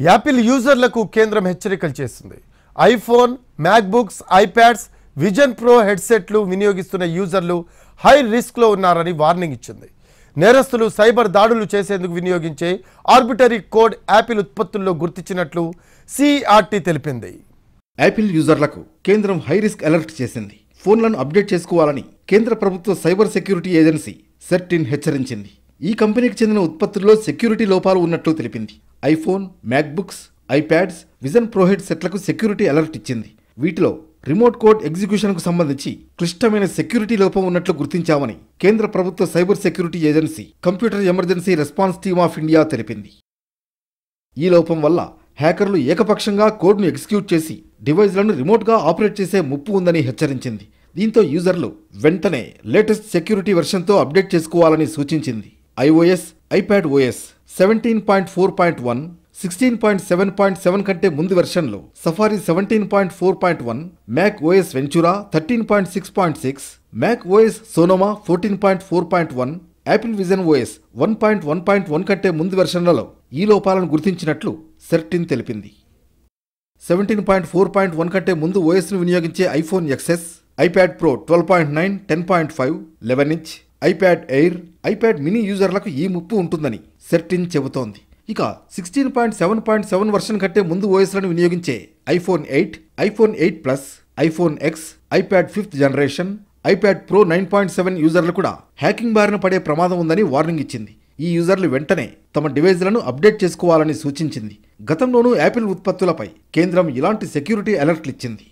Apple యూజర్లకు కేంద్రం హెచ్చరికలు చేసింది. IPhone, MacBooks, iPads, Vision Pro హెడ్సెట్లు వినియోగిస్తున్న యూజర్లు హై రిస్క్లో ఉన్నారని వార్నింగ్ ఇచ్చింది. నేరస్తులు సైబర్ దాడులు చేసేందుకు వినియోగించే ఆర్బిటరీ కోడ్ యాపిల్ ఉత్పత్తుల్లో గుర్తించినట్లు సిఆర్టీ తెలిపింది. యాపిల్ యూజర్లకు కేంద్రం హై రిస్క్ అలర్ట్ చేసింది. ఫోన్లను అప్డేట్ చేసుకోవాలని కేంద్ర ప్రభుత్వ సైబర్ సెక్యూరిటీ ఏజెన్సీ సెర్టిన్ హెచ్చరించింది. ఈ కంపెనీకి చెందిన ఉత్పత్తుల్లో సెక్యూరిటీ లోపాలు ఉన్నట్లు తెలిపింది. IPhone, MacBooks, iPads, Vision Pro హెడ్సెట్లకు సెక్యూరిటీ అలర్ట్ ఇచ్చింది. వీటిలో రిమోట్ కోడ్ ఎగ్జిక్యూషన్కు సంబంధించి క్లిష్టమైన సెక్యూరిటీ లోపం ఉన్నట్లు గుర్తించామని కేంద్ర ప్రభుత్వ cyber security agency computer emergency response team of India తెలిపింది. ఈ లోపం వల్ల హ్యాకర్లు ఏకపక్షంగా కోడ్ను ఎగ్జిక్యూట్ చేసి డివైజ్లను రిమోట్గా ఆపరేట్ చేసే ముప్పు ఉందని హెచ్చరించింది. దీంతో యూజర్లు వెంటనే లేటెస్ట్ సెక్యూరిటీ వెర్షన్తో అప్డేట్ చేసుకోవాలని సూచించింది. iOS, ఐప్యాడ్ ఓఎస్ 17.4.1, 16.7.7 కంటే ముందు వెర్షన్లో Safari 17.4.1, Mac OS Ventura 13.6.6, Mac OS Sonoma 14.4.1, Apple Vision OS 1.1.1 కంటే ముందు వెర్షన్లలో ఈ లోపాలను గుర్తించినట్లు సెర్టిన్ తెలిపింది. 17.4.1 కంటే ముందు ఓఎస్ను వినియోగించే iPhone XS, iPad Pro 12.9, 10.5, 11 inch, iPad Air, iPad mini యూజర్లకు ఈ ముప్పు ఉంటుందని సెర్టిన్ చెబుతోంది. ఇక 16.7.7 వర్షన్ కంటే ముందు ఓఎస్లను వినియోగించే iPhone 8, iPhone 8 plus, iPhone X, iPad 5th generation, iPad pro 9.7 యూజర్లు కూడా హ్యాకింగ్ బారిన పడే ప్రమాదం ఉందని వార్నింగ్ ఇచ్చింది. ఈ యూజర్లు వెంటనే తమ డివైజ్లను అప్డేట్ చేసుకోవాలని సూచించింది. గతంలోనూ యాపిల్ ఉత్పత్తులపై కేంద్రం ఇలాంటి సెక్యూరిటీ అలర్ట్లు ఇచ్చింది.